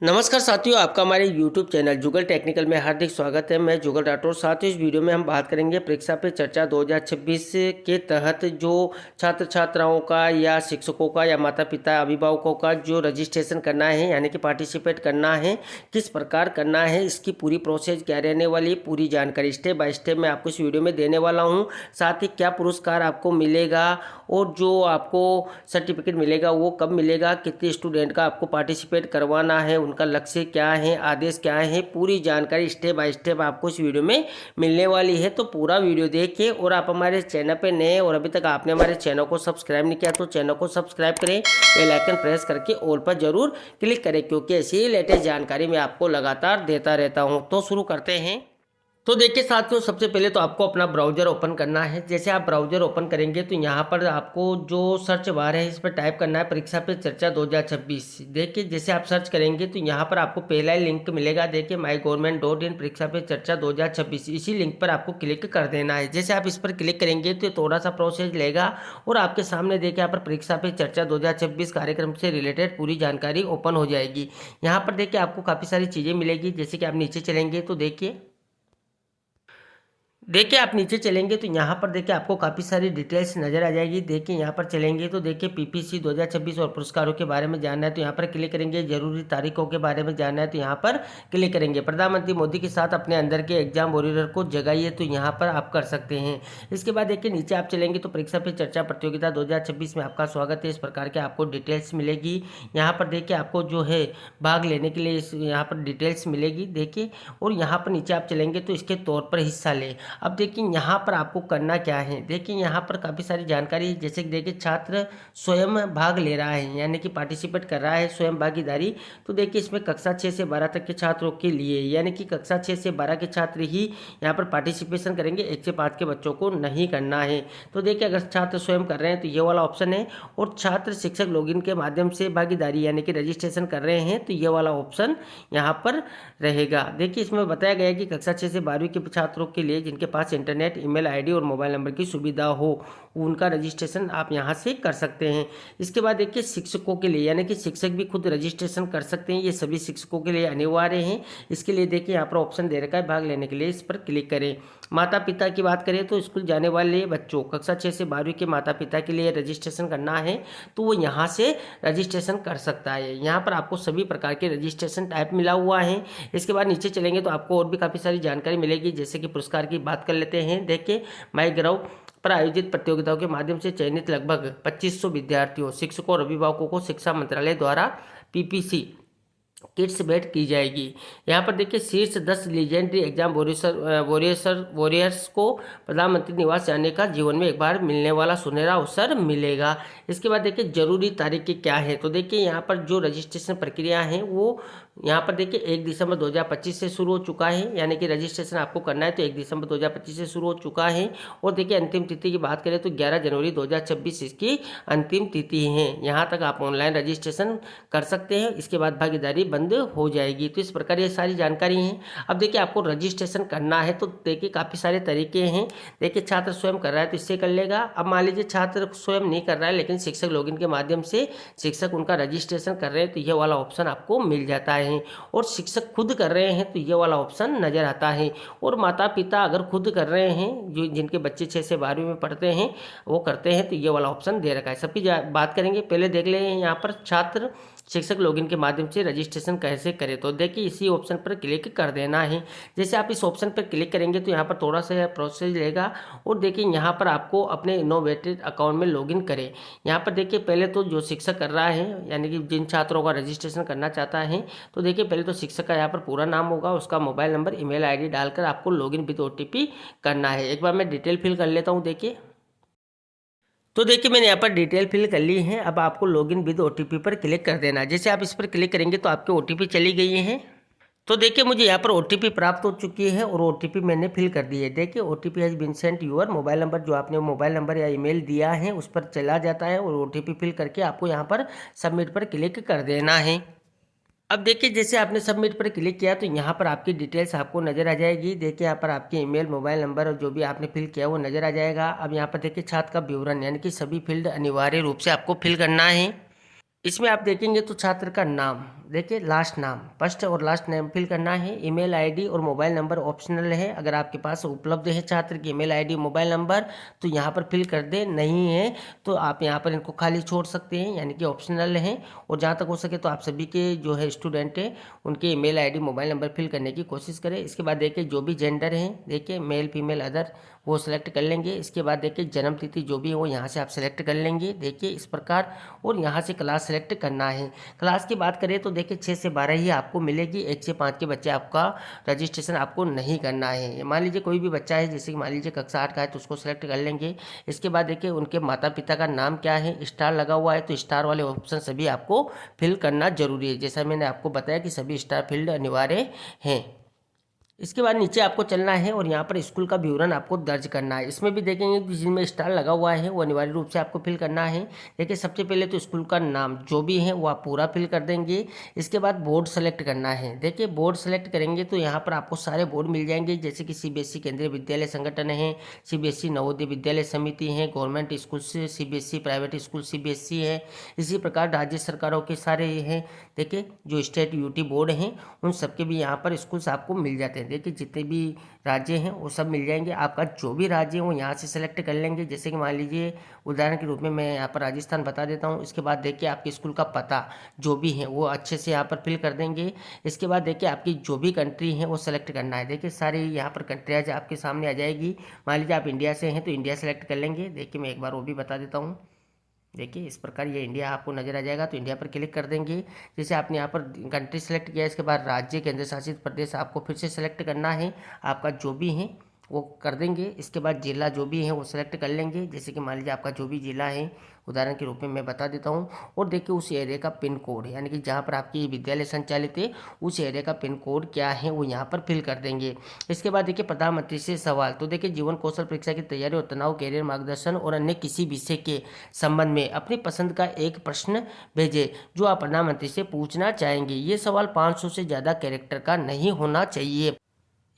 नमस्कार साथियों, आपका हमारे YouTube चैनल जुगल टेक्निकल में हार्दिक स्वागत है। मैं जुगल राठौर। साथियों, इस वीडियो में हम बात करेंगे परीक्षा पे चर्चा 2026 के तहत जो छात्र छात्राओं का या शिक्षकों का या माता पिता अभिभावकों का जो रजिस्ट्रेशन करना है यानी कि पार्टिसिपेट करना है, किस प्रकार करना है, इसकी पूरी प्रोसेस क्या रहने वाली, पूरी जानकारी स्टेप बाय स्टेप मैं आपको इस वीडियो में देने वाला हूँ। साथ ही क्या पुरस्कार आपको मिलेगा और जो आपको सर्टिफिकेट मिलेगा वो कब मिलेगा, कितने स्टूडेंट का आपको पार्टिसिपेट करवाना है, उनका लक्ष्य क्या है, आदेश क्या है, पूरी जानकारी स्टेप बाय स्टेप आपको इस वीडियो में मिलने वाली है। तो पूरा वीडियो देखिए। और आप हमारे चैनल पे नए और अभी तक आपने हमारे चैनल को सब्सक्राइब नहीं किया तो चैनल को सब्सक्राइब करें, बेल आइकन प्रेस करके ऑल पर जरूर क्लिक करें, क्योंकि ऐसी ही लेटेस्ट जानकारी मैं आपको लगातार देता रहता हूँ। तो शुरू करते हैं। तो देखिए साथियों, सबसे पहले तो आपको अपना ब्राउज़र ओपन करना है। जैसे आप ब्राउज़र ओपन करेंगे तो यहाँ पर आपको जो सर्च बार है इस पर टाइप करना है परीक्षा पे चर्चा 2026। देखिए जैसे आप सर्च करेंगे तो यहाँ पर आपको पहला ही लिंक मिलेगा। देखिए mygovernment.in परीक्षा पे चर्चा 2026, इसी लिंक पर आपको क्लिक कर देना है। जैसे आप इस पर क्लिक करेंगे तो थोड़ा सा प्रोसेस लेगा और आपके सामने देखिए यहाँ पर परीक्षा पे चर्चा 2026 कार्यक्रम से रिलेटेड पूरी जानकारी ओपन हो जाएगी। यहाँ पर देखिए आपको काफ़ी सारी चीज़ें मिलेगी। जैसे कि आप नीचे चलेंगे तो देखिए आप नीचे चलेंगे तो यहाँ पर देखिए आपको काफ़ी सारी डिटेल्स नज़र आ जाएगी। देखिए यहाँ पर चलेंगे तो देखिए पीपीसी 2026 और पुरस्कारों के बारे में जानना है तो यहाँ पर क्लिक करेंगे। जरूरी तारीखों के बारे में जानना है तो यहाँ पर क्लिक करेंगे। प्रधानमंत्री मोदी के साथ अपने अंदर के एग्जाम वॉरियर को जगाइए तो यहाँ पर आप कर सकते हैं। इसके बाद देखिए नीचे आप चलेंगे तो परीक्षा पे चर्चा प्रतियोगिता 2026 में आपका स्वागत है, इस प्रकार के आपको डिटेल्स मिलेगी। यहाँ पर देखिए आपको जो है भाग लेने के लिए यहाँ पर डिटेल्स मिलेगी। देखिए और यहाँ पर नीचे आप चलेंगे तो इसके तौर पर हिस्सा लें। अब देखिए यहाँ पर आपको करना क्या है। देखिए यहाँ पर काफ़ी सारी जानकारी है। जैसे कि देखिए छात्र स्वयं भाग ले रहा है यानी कि पार्टिसिपेट कर रहा है, स्वयं भागीदारी। तो देखिए इसमें कक्षा 6 से 12 तक के छात्रों के लिए यानी कि कक्षा 6 से 12 के छात्र ही यहाँ पर पार्टिसिपेशन करेंगे, 1 से 5 के बच्चों को नहीं करना है। तो देखिए अगर छात्र स्वयं कर रहे हैं तो ये वाला ऑप्शन है, और छात्र शिक्षक लॉगिन के माध्यम से भागीदारी यानी कि रजिस्ट्रेशन कर रहे हैं तो ये वाला ऑप्शन यहाँ पर रहेगा। देखिए इसमें बताया गया है कि कक्षा 6 से 12वीं के छात्रों के लिए जिनके पास इंटरनेट, ईमेल आईडी और मोबाइल नंबर की सुविधा हो, उनका रजिस्ट्रेशन आप यहां से कर सकते हैं। इसके बाद देखिए शिक्षकों के लिए यानी कि शिक्षक भी खुद रजिस्ट्रेशन कर सकते हैं। ये सभी शिक्षकों के लिए अनिवार्य है। इसके लिए देखिए यहाँ पर ऑप्शन दे रखा है, भाग लेने के लिए इस पर क्लिक करें। माता पिता की बात करें तो स्कूल जाने वाले बच्चों, कक्षा 6 से 12वीं के माता पिता के लिए रजिस्ट्रेशन करना है तो वो यहाँ से रजिस्ट्रेशन कर सकता है। यहाँ पर आपको सभी प्रकार के रजिस्ट्रेशन टाइप मिला हुआ है। इसके बाद नीचे चलेंगे तो आपको और भी काफ़ी सारी जानकारी मिलेगी। जैसे कि पुरस्कार की बात कर लेते हैं। देखिए माईगव पर आयोजित प्रतियोगिताओं के माध्यम से चयनित लगभग 2500 विद्यार्थियों, शिक्षकों और अभिभावकों को शिक्षा मंत्रालय द्वारा पीपीसी किट्स भेंट की जाएगी। यहाँ पर देखिए शीर्ष 10 लीजेंडरी एग्जाम वॉरियर्स को प्रधानमंत्री निवास जाने का जीवन में एक बार मिलने वाला सुनहरा अवसर मिलेगा। इसके बाद देखिए जरूरी तारीखें क्या है। तो देखिए यहाँ पर जो रजिस्ट्रेशन प्रक्रिया है वो यहाँ पर देखिए 1 दिसंबर 2025 से शुरू हो चुका है, यानी कि रजिस्ट्रेशन आपको करना है तो 1 दिसंबर 2025 से शुरू हो चुका है। और देखिए अंतिम तिथि की बात करें तो 11 जनवरी 2026 इसकी अंतिम तिथि है। यहाँ तक आप ऑनलाइन रजिस्ट्रेशन कर सकते हैं, इसके बाद भागीदारी बंद हो जाएगी। तो इस प्रकार ये सारी जानकारी है। अब देखिए आपको रजिस्ट्रेशन करना है तो देखिए काफ़ी सारे तरीके हैं। देखिए छात्र स्वयं कर रहा है तो इससे कर लेगा। अब मान लीजिए छात्र स्वयं नहीं कर रहा है लेकिन शिक्षक लॉगिन के माध्यम से शिक्षक उनका रजिस्ट्रेशन कर रहे हैं तो ये वाला ऑप्शन आपको मिल जाता है। और शिक्षक खुद कर रहे हैं तो ये वाला ऑप्शन नज़र आता है। और माता पिता अगर खुद कर रहे हैं, जो जिनके बच्चे 6 से 12वीं में पढ़ते हैं वो करते हैं तो ये वाला ऑप्शन दे रखा है। सबकी बात करेंगे। पहले देख लें यहाँ पर छात्र शिक्षक लॉगिन के माध्यम से रजिस्ट्रेशन कैसे करें। तो देखिए इसी ऑप्शन पर क्लिक कर देना है। जैसे आप इस ऑप्शन पर क्लिक करेंगे तो यहाँ पर थोड़ा सा प्रोसेस लेगा और देखिए यहाँ पर आपको अपने इनोवेटेड अकाउंट में लॉगिन करें। यहाँ पर देखिए पहले तो जो शिक्षक कर रहा है यानी कि जिन छात्रों का रजिस्ट्रेशन करना चाहता है तो देखिए पहले तो शिक्षक का यहाँ पर पूरा नाम होगा, उसका मोबाइल नंबर, ईमेल आईडी डालकर आपको लॉगिन विद ओटीपी करना है। एक बार मैं डिटेल फिल कर लेता हूँ। देखिए तो देखिए मैंने यहाँ पर डिटेल फिल कर ली है। अब आपको लॉगिन विद ओटीपी पर क्लिक कर देना है। जैसे आप इस पर क्लिक करेंगे तो आपके ओटीपी चली गई है। तो देखिए मुझे यहाँ पर ओटीपी प्राप्त हो चुकी है और ओटीपी मैंने फिल कर दी है। देखिए OTP has been sent your mobile number, जो आपने मोबाइल नंबर या ईमेल दिया है उस पर चला जाता है और ओटीपी फिल करके आपको यहाँ पर सबमिट पर क्लिक कर देना है। अब देखिए जैसे आपने सबमिट पर क्लिक किया तो यहाँ पर आपकी डिटेल्स आपको नज़र आ जाएगी। देखिए यहाँ पर आपके ईमेल, मोबाइल नंबर और जो भी आपने फिल किया वो नज़र आ जाएगा। अब यहाँ पर देखिए छात्र का विवरण यानी कि सभी फील्ड अनिवार्य रूप से आपको फिल करना है। इसमें आप देखेंगे तो छात्र का नाम, देखिए लास्ट नाम, फर्स्ट और लास्ट नेम फिल करना है। ईमेल आईडी और मोबाइल नंबर ऑप्शनल है, अगर आपके पास उपलब्ध है छात्र की ईमेल आईडी मोबाइल नंबर तो यहाँ पर फिल कर दे, नहीं है तो आप यहाँ पर इनको खाली छोड़ सकते हैं, यानी कि ऑप्शनल है। और जहाँ तक हो सके तो आप सभी के जो है स्टूडेंट हैं उनके email ID mobile number fill करने की कोशिश करें। इसके बाद देखिए जो भी जेंडर है, देखिए मेल फीमेल अदर, वो सिलेक्ट कर लेंगे। इसके बाद देखिए जन्म तिथि जो भी है वो यहाँ से आप सेलेक्ट कर लेंगे, देखिए इस प्रकार। और यहाँ से क्लास सेलेक्ट करना है। क्लास की बात करें तो देखिए 6 से 12 ही आपको मिलेगी, 1 से 5 के बच्चे आपका रजिस्ट्रेशन आपको नहीं करना है। मान लीजिए कोई भी बच्चा है, जैसे कि मान लीजिए कक्षा 8 का है तो उसको सेलेक्ट कर लेंगे। इसके बाद देखिए उनके माता पिता का नाम क्या है, स्टार लगा हुआ है तो स्टार वाले ऑप्शन सभी आपको फिल करना जरूरी है, जैसा मैंने आपको बताया कि सभी स्टार फील्ड अनिवार्य हैं। इसके बाद नीचे आपको चलना है और यहाँ पर स्कूल का विवरण आपको दर्ज करना है। इसमें भी देखेंगे कि जिनमें स्टार लगा हुआ है वो अनिवार्य रूप से आपको फिल करना है। देखिए सबसे पहले तो स्कूल का नाम जो भी है वो आप पूरा फिल कर देंगे। इसके बाद बोर्ड सेलेक्ट करना है। देखिए बोर्ड सेलेक्ट करेंगे तो यहाँ पर आपको सारे बोर्ड मिल जाएंगे, जैसे कि सीबीएसई केंद्रीय विद्यालय संगठन है, सीबीएसई नवोदय विद्यालय समिति है, गवर्नमेंट स्कूल से सीबीएसई, प्राइवेट स्कूल सीबीएसई है। इसी प्रकार राज्य सरकारों के सारे हैं। देखिए जो स्टेट यूटी बोर्ड हैं उन सबके भी यहाँ पर स्कूल्स आपको मिल जाते हैं। देखिए जितने भी राज्य हैं वो सब मिल जाएंगे। आपका जो भी राज्य है वो यहाँ से सेलेक्ट कर लेंगे, जैसे कि मान लीजिए उदाहरण के रूप में मैं यहाँ पर राजस्थान बता देता हूँ। इसके बाद देखिए आपके स्कूल का पता जो भी है वो अच्छे से यहाँ पर फिल कर देंगे। इसके बाद देखिए आपकी जो भी कंट्री है वो सेलेक्ट करना है। देखिए सारी यहाँ पर कंट्रियाज आपके सामने आ जाएगी। मान लीजिए आप इंडिया से हैं तो इंडिया सेलेक्ट कर लेंगे। देखिए मैं एक बार वो भी बता देता हूँ। देखिए इस प्रकार ये इंडिया आपको नज़र आ जाएगा तो इंडिया पर क्लिक कर देंगे। जैसे आपने यहाँ पर कंट्री सेलेक्ट किया, इसके बाद राज्य केंद्र शासित प्रदेश आपको फिर से सेलेक्ट करना है, आपका जो भी है वो कर देंगे। इसके बाद जिला जो भी है वो सेलेक्ट कर लेंगे, जैसे कि मान लीजिए आपका जो भी जिला है उदाहरण के रूप में मैं बता देता हूँ। और देखिए उस एरिया का पिन कोड, यानी कि जहाँ पर आपकी विद्यालय संचालित है उस एरिया का पिन कोड क्या है वो यहाँ पर फिल कर देंगे। इसके बाद देखिए प्रधानमंत्री से सवाल, तो देखिए जीवन कौशल परीक्षा की तैयारी और तनाव, कैरियर मार्गदर्शन और अन्य किसी विषय के संबंध में अपनी पसंद का एक प्रश्न भेजें जो आप प्रधानमंत्री से पूछना चाहेंगे। ये सवाल 500 से ज़्यादा कैरेक्टर का नहीं होना चाहिए,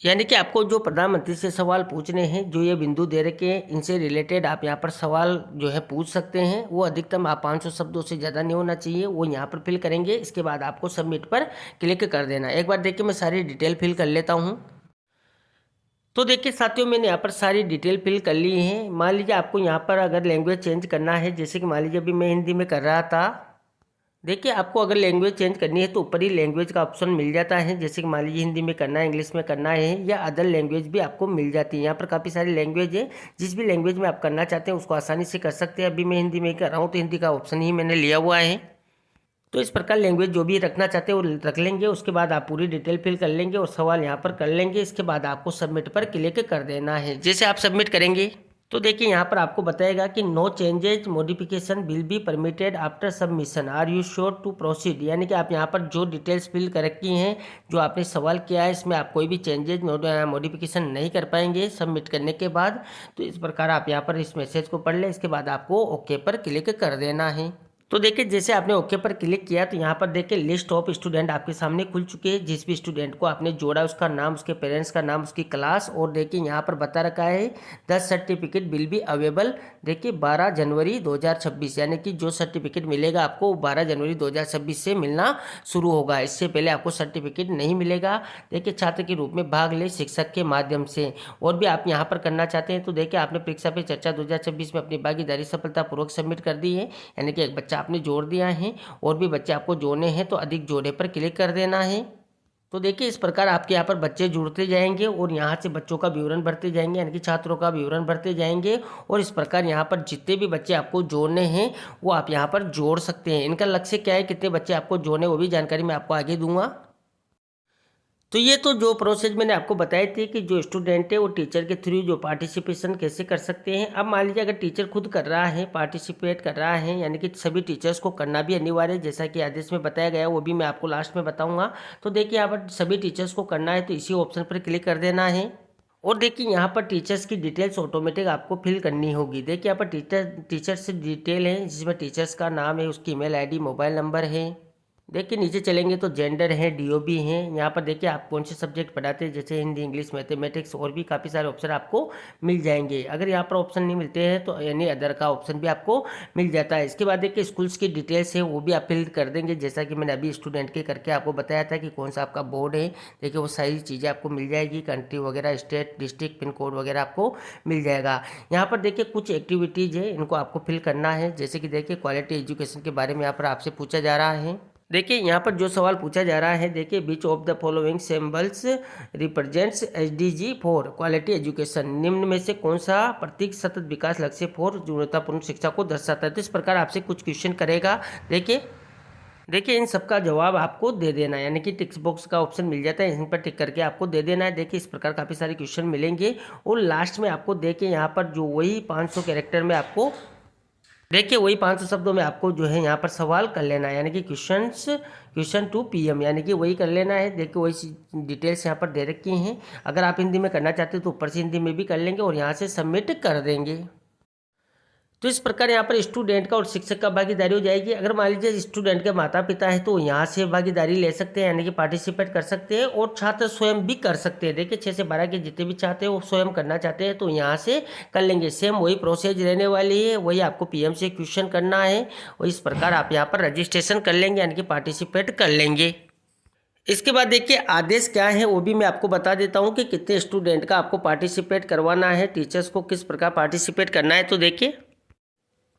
यानी कि आपको जो प्रधानमंत्री से सवाल पूछने हैं, जो ये बिंदु दे रखे हैं इनसे रिलेटेड आप यहाँ पर सवाल जो है पूछ सकते हैं। वो अधिकतम आप 500 शब्दों से ज़्यादा नहीं होना चाहिए, वो यहाँ पर फिल करेंगे। इसके बाद आपको सबमिट पर क्लिक कर देना। एक बार देखिए मैं सारी डिटेल फिल कर लेता हूँ। तो देखिए साथियों मैंने यहाँ पर सारी डिटेल फिल कर ली है। मान लीजिए आपको यहाँ पर अगर लैंग्वेज चेंज करना है, जैसे कि मान लीजिए अभी मैं हिंदी में कर रहा था। देखिए आपको अगर लैंग्वेज चेंज करनी है तो ऊपर ही लैंग्वेज का ऑप्शन मिल जाता है, जैसे कि मान लीजिए हिंदी में करना है, इंग्लिश में करना है या अदर लैंग्वेज भी आपको मिल जाती है। यहाँ पर काफ़ी सारी लैंग्वेज है, जिस भी लैंग्वेज में आप करना चाहते हैं उसको आसानी से कर सकते हैं। अभी मैं हिंदी में कर रहा हूँ तो हिंदी का ऑप्शन ही मैंने लिया हुआ है। तो इस प्रकार लैंग्वेज जो भी रखना चाहते हैं वो रख लेंगे। उसके बाद आप पूरी डिटेल फिल कर लेंगे और सवाल यहाँ पर कर लेंगे। इसके बाद आपको सबमिट पर क्लिक कर देना है। जैसे आप सबमिट करेंगे तो देखिए यहाँ पर आपको बताएगा कि no changes modification will be permitted after submission, are you sure to proceed, यानी कि आप यहाँ पर जो डिटेल्स फिल कर रखी हैं, जो आपने सवाल किया है, इसमें आप कोई भी चेंजेज मॉडिफिकेशन नहीं कर पाएंगे सबमिट करने के बाद। तो इस प्रकार आप यहाँ पर इस मैसेज को पढ़ लें। इसके बाद आपको ओके पर क्लिक कर देना है। तो देखिए जैसे आपने ओके पर क्लिक किया तो यहाँ पर देखिए लिस्ट ऑफ स्टूडेंट आपके सामने खुल चुके हैं। जिस भी स्टूडेंट को आपने जोड़ा उसका नाम, उसके पेरेंट्स का नाम, उसकी क्लास, और देखिए यहाँ पर बता रखा है 10 सर्टिफिकेट विल बी अवेलेबल। देखिए 12 जनवरी 2026, यानी कि जो सर्टिफिकेट मिलेगा आपको 12 जनवरी 2026 से मिलना शुरू होगा। इससे पहले आपको सर्टिफिकेट नहीं मिलेगा। देखिए छात्र के रूप में भाग ले शिक्षक के माध्यम से। और भी आप यहाँ पर करना चाहते हैं तो देखिए आपने परीक्षा पे चर्चा 2026 में अपनी भागीदारी सफलतापूर्वक सबमिट कर दी है, यानी कि एक बच्चा आपने जोड़ दिया है। और भी बच्चे आपको जोड़ने हैं तो अधिक जोड़े पर क्लिक कर देना है। तो देखिए इस प्रकार आपके यहाँ पर बच्चे जुड़ते जाएंगे और यहाँ से बच्चों का विवरण भरते जाएंगे, यानी कि छात्रों का विवरण भरते जाएंगे। और इस प्रकार यहाँ पर जितने भी बच्चे आपको जोड़ने हैं वो आप यहाँ पर जोड़ सकते हैं। इनका लक्ष्य क्या है, कितने बच्चे आपको जोड़ने, वो भी जानकारी मैं आपको आगे दूंगा। तो ये तो जो प्रोसेस मैंने आपको बताई थी कि जो स्टूडेंट है वो टीचर के थ्रू जो पार्टिसिपेशन कैसे कर सकते हैं। अब मान लीजिए अगर टीचर खुद कर रहा है, पार्टिसिपेट कर रहा है, यानी कि सभी टीचर्स को करना भी अनिवार्य है, जैसा कि आदेश में बताया गया, वो भी मैं आपको लास्ट में बताऊंगा। तो देखिए यहाँ पर सभी टीचर्स को करना है तो इसी ऑप्शन पर क्लिक कर देना है। और देखिए यहाँ पर टीचर्स की डिटेल्स ऑटोमेटिक आपको फिल करनी होगी। देखिए यहाँ पर टीचर्स डिटेल है, जिसमें टीचर्स का नाम है, उसकी ईमेल आईडी, मोबाइल नंबर है, देखिए नीचे चलेंगे तो जेंडर है, डीओबी हैं। यहाँ पर देखिए आप कौन से सब्जेक्ट पढ़ाते हैं, जैसे हिंदी, इंग्लिश, मैथमेटिक्स और भी काफ़ी सारे ऑप्शन आपको मिल जाएंगे। अगर यहाँ पर ऑप्शन नहीं मिलते हैं तो यानी अदर का ऑप्शन भी आपको मिल जाता है। इसके बाद देखिए स्कूल्स की डिटेल्स है वो भी आप फिल कर देंगे, जैसा कि मैंने अभी स्टूडेंट के करके आपको बताया था कि कौन सा आपका बोर्ड है। देखिए वो सारी चीज़ें आपको मिल जाएगी, कंट्री वगैरह, स्टेट, डिस्ट्रिक्ट, पिन कोड वगैरह आपको मिल जाएगा। यहाँ पर देखिए कुछ एक्टिविटीज़ है, इनको आपको फिल करना है। जैसे कि देखिए क्वालिटी एजुकेशन के बारे में यहाँ पर आपसे पूछा जा रहा है। देखिए यहाँ पर जो सवाल पूछा जा रहा है, देखिए which of the following symbols represents SDG 4 quality education, निम्न में से कौन सा प्रतीक सतत विकास लक्ष्य 4 गुणवत्तापूर्ण शिक्षा को दर्शाता है। तो इस प्रकार आपसे कुछ क्वेश्चन करेगा। देखिए इन सबका जवाब आपको दे देना है, यानी कि टिक बॉक्स का ऑप्शन मिल जाता है, इन पर टिक करके आपको दे देना है। देखिए इस प्रकार काफ़ी सारे क्वेश्चन मिलेंगे और लास्ट में आपको देखिए यहाँ पर जो वही 500 कैरेक्टर में आपको देखिए वही 500 शब्दों में आपको जो है यहाँ पर सवाल कर लेना है, यानी कि क्वेश्चन टू पीएम, यानी कि वही कर लेना है। देखिए वही डिटेल्स यहाँ पर दे रखी हैं। अगर आप हिंदी में करना चाहते हो तो ऊपर से हिंदी में भी कर लेंगे और यहाँ से सबमिट कर देंगे। तो इस प्रकार यहाँ पर स्टूडेंट का और शिक्षक का भागीदारी हो जाएगी। अगर मान लीजिए स्टूडेंट के माता पिता है तो यहाँ से भागीदारी ले सकते हैं, यानी कि पार्टिसिपेट कर सकते हैं, और छात्र स्वयं भी कर सकते हैं। देखिए 6 से 12 के जितने भी चाहते हैं वो स्वयं करना चाहते हैं तो यहाँ से कर लेंगे। सेम वही प्रोसेस रहने वाली है, वही आपको पीएम से क्वेश्चन करना है और इस प्रकार आप यहाँ पर रजिस्ट्रेशन कर लेंगे, यानी कि पार्टिसिपेट कर लेंगे। इसके बाद देखिए आदेश क्या है वो भी मैं आपको बता देता हूँ कि कितने स्टूडेंट का आपको पार्टिसिपेट करवाना है, टीचर्स को किस प्रकार पार्टिसिपेट करना है।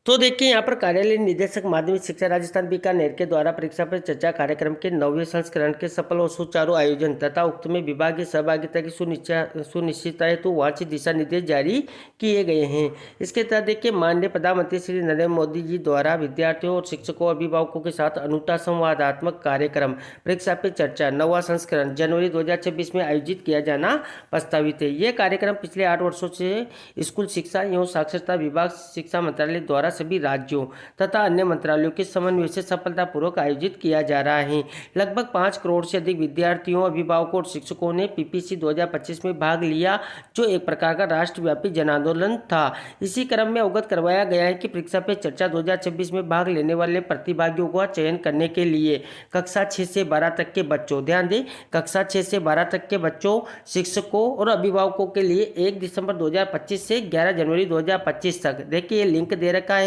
तो देखिए यहाँ पर कार्यालय निदेशक माध्यमिक शिक्षा राजस्थान बीकानेर के द्वारा परीक्षा पर चर्चा कार्यक्रम के 9वें संस्करण के सफल और सुचारू आयोजन तथा उक्त में विभागीय सहभागिता की सुनिश्चितता हेतु वांछित दिशा निर्देश जारी किए गए हैं। इसके तहत देखिए माननीय प्रधानमंत्री श्री नरेंद्र मोदी जी द्वारा विद्यार्थियों और शिक्षकों अभिभावकों के साथ अनूठा संवादात्मक कार्यक्रम परीक्षा पे चर्चा 9वां संस्करण जनवरी 2026 में आयोजित किया जाना प्रस्तावित है। यह कार्यक्रम पिछले 8 वर्षों से स्कूल शिक्षा एवं साक्षरता विभाग शिक्षा मंत्रालय द्वारा सभी राज्यों तथा अन्य मंत्रालयों के समन्वय से सफलतापूर्वक आयोजित किया जा रहा है। लगभग 5 करोड़ से अधिक विद्यार्थियों, अभिभावकों और शिक्षकों ने पीपीसी 2025 में भाग लिया, जो एक प्रकार का राष्ट्रव्यापी जन आंदोलन था। इसी क्रम में अवगत करवाया गया है कि परीक्षा पे चर्चा 2026 में भाग लेने वाले प्रतिभागियों का चयन करने के लिए कक्षा 6 से 12 तक के बच्चों, ध्यान दें, कक्षा 6 से 12 तक के बच्चों, शिक्षकों और अभिभावकों के लिए 1 दिसंबर 2025 से 11 जनवरी 2025 तक देखिए लिंक दे रखा है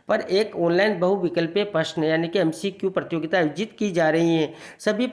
पर एक ऑनलाइन बहुविकल्पीय प्रश्न यानी कि एमसीक्यू प्रतियोगिता आयोजित की जा रही है। सभी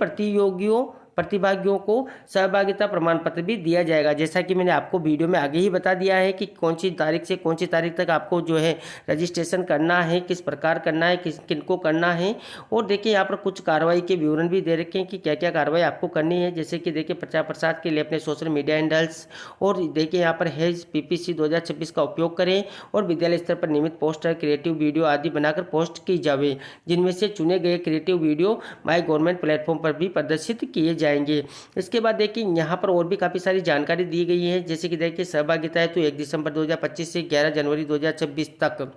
प्रतिभागियों को सहभागिता प्रमाण पत्र भी दिया जाएगा। जैसा कि मैंने आपको वीडियो में आगे ही बता दिया है कि कौन सी तारीख से कौन सी तारीख तक आपको जो है रजिस्ट्रेशन करना है, किस प्रकार करना है, किनको करना है। और देखिए यहाँ पर कुछ कार्रवाई के विवरण भी दे रखे हैं कि क्या क्या कार्रवाई आपको करनी है। जैसे कि देखिए प्रचार प्रसार के लिए अपने सोशल मीडिया हैंडल्स और देखिए यहाँ पर हैज पीपीसी 2026 का उपयोग करें और विद्यालय स्तर पर नियमित पोस्टर, क्रिएटिव वीडियो आदि बनाकर पोस्ट की जावे, जिनमें से चुने गए creative video my government platform पर भी प्रदर्शित किए जाएंगे। इसके बाद देखिए यहाँ पर और भी काफ़ी सारी जानकारी दी गई है। जैसे कि देखिए सहभागिता है तो 1 दिसंबर 2025 से 11 जनवरी 2026 तक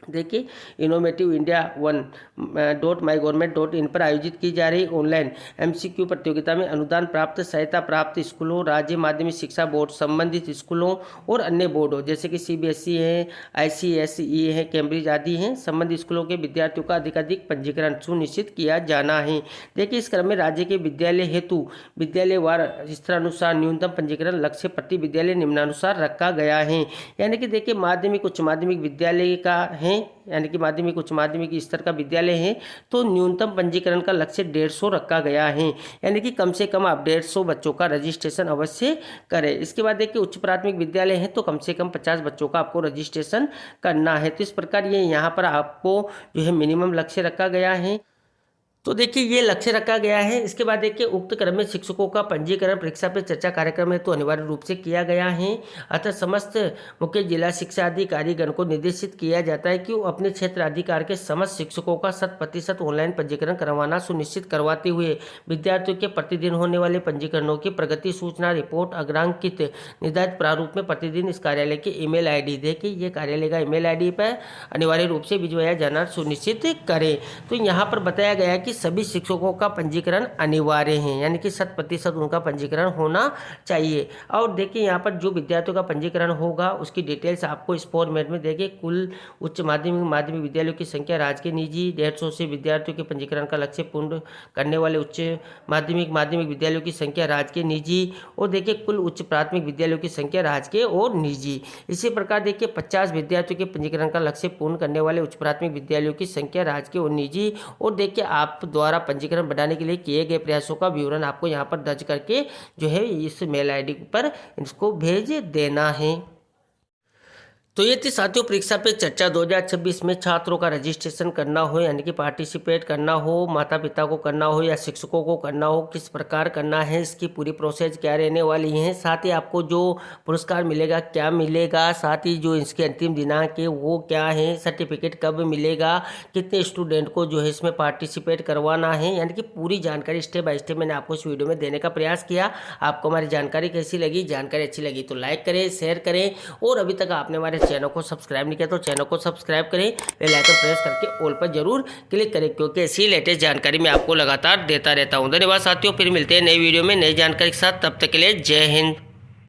देखिए इनोवेटिव इंडिया 1.mygovernment.in पर आयोजित की जा रही ऑनलाइन एमसीक्यू प्रतियोगिता में अनुदान प्राप्त, सहायता प्राप्त स्कूलों, राज्य माध्यमिक शिक्षा बोर्ड, संबंधित स्कूलों और अन्य बोर्डों जैसे कि सीबीएसई है, आईसीएसई है, कैम्ब्रिज आदि हैं, संबंधित स्कूलों के विद्यार्थियों का अधिकाधिक पंजीकरण सुनिश्चित किया जाना है। देखिए इस क्रम में राज्य के विद्यालय हेतु विद्यालयवार स्तरानुसार न्यूनतम पंजीकरण लक्ष्य प्रति विद्यालय निम्नानुसार रखा गया है। यानी कि देखिए माध्यमिक उच्च माध्यमिक विद्यालय का है, यानी कि माध्यमिक उच्च माध्यमिक स्तर का विद्यालय है तो न्यूनतम पंजीकरण का लक्ष्य 150 रखा गया है, यानी कि कम से कम आप 150 बच्चों का रजिस्ट्रेशन अवश्य करें। इसके बाद देखिए उच्च प्राथमिक विद्यालय है तो कम से कम 50 बच्चों का आपको रजिस्ट्रेशन करना है। तो इस प्रकार ये यहाँ पर आपको जो है मिनिमम लक्ष्य रखा गया है। तो देखिए ये लक्ष्य रखा गया है। इसके बाद देखिए उक्त क्रम में शिक्षकों का पंजीकरण परीक्षा पे चर्चा कार्यक्रम है तो अनिवार्य रूप से किया गया है। अतः समस्त मुख्य जिला शिक्षा अधिकारीगण को निर्देशित किया जाता है कि वो अपने क्षेत्र अधिकार के समस्त शिक्षकों का 100% ऑनलाइन पंजीकरण करवाना सुनिश्चित करवाते हुए विद्यार्थियों के प्रतिदिन होने वाले पंजीकरणों की प्रगति सूचना रिपोर्ट अग्रांकित निर्धारित प्रारूप में प्रतिदिन इस कार्यालय की ईमेल आईडी देखिए ये कार्यालय का ईमेल आईडी पर अनिवार्य रूप से भिजवाया जाना सुनिश्चित करें। तो यहाँ पर बताया गया है कि कि सभी शिक्षकों का पंजीकरण अनिवार्य है, यानी कि 100% उनका पंजीकरण होना चाहिए। और देखिए यहाँ पर जो विद्यार्थियों का पंजीकरण होगा उसकी डिटेल्स आपको इस फॉर्मेट में देखिए। कुल उच्च माध्यमिक विद्यालयों की संख्या राजकीय निजी 150 से विद्यार्थियों के पंजीकरण का लक्ष्य पूर्ण करने वाले उच्च माध्यमिक विद्यालयों की संख्या राजकीय निजी, और देखिए कुल उच्च प्राथमिक विद्यालयों की संख्या राजकीय और निजी। इसी प्रकार देखिए 50 विद्यार्थियों के पंजीकरण का लक्ष्य पूर्ण करने वाले उच्च प्राथमिक विद्यालयों की संख्या राजकीय और निजी। और देखिए आप द्वारा पंजीकरण बढ़ाने के लिए किए गए प्रयासों का विवरण आपको यहाँ पर दर्ज करके जो है इस मेल आईडी पर इसको भेज देना है। तो ये थी साथियों परीक्षा पे चर्चा 2026 में छात्रों का रजिस्ट्रेशन करना हो, यानी कि पार्टिसिपेट करना हो, माता पिता को करना हो या शिक्षकों को करना हो, किस प्रकार करना है, इसकी पूरी प्रोसेस क्या रहने वाली है, साथ ही आपको जो पुरस्कार मिलेगा क्या मिलेगा, साथ ही जो इसके अंतिम दिनांक है वो क्या है, सर्टिफिकेट कब मिलेगा, कितने स्टूडेंट को जो है इसमें पार्टिसिपेट करवाना है, यानी कि पूरी जानकारी स्टेप बाय स्टेप मैंने आपको इस वीडियो में देने का प्रयास किया। आपको हमारी जानकारी कैसी लगी? जानकारी अच्छी लगी तो लाइक करें, शेयर करें, और अभी तक आपने हमारे चैनल को सब्सक्राइब नहीं किया तो चैनल को सब्सक्राइब करें, बेल आइकन प्रेस करके ऑल पर जरूर क्लिक करें, क्योंकि ऐसी लेटेस्ट जानकारी मैं आपको लगातार देता रहता हूं। धन्यवाद साथियों, फिर मिलते हैं नई वीडियो में नई जानकारी के साथ, तब तक के लिए जय हिंद।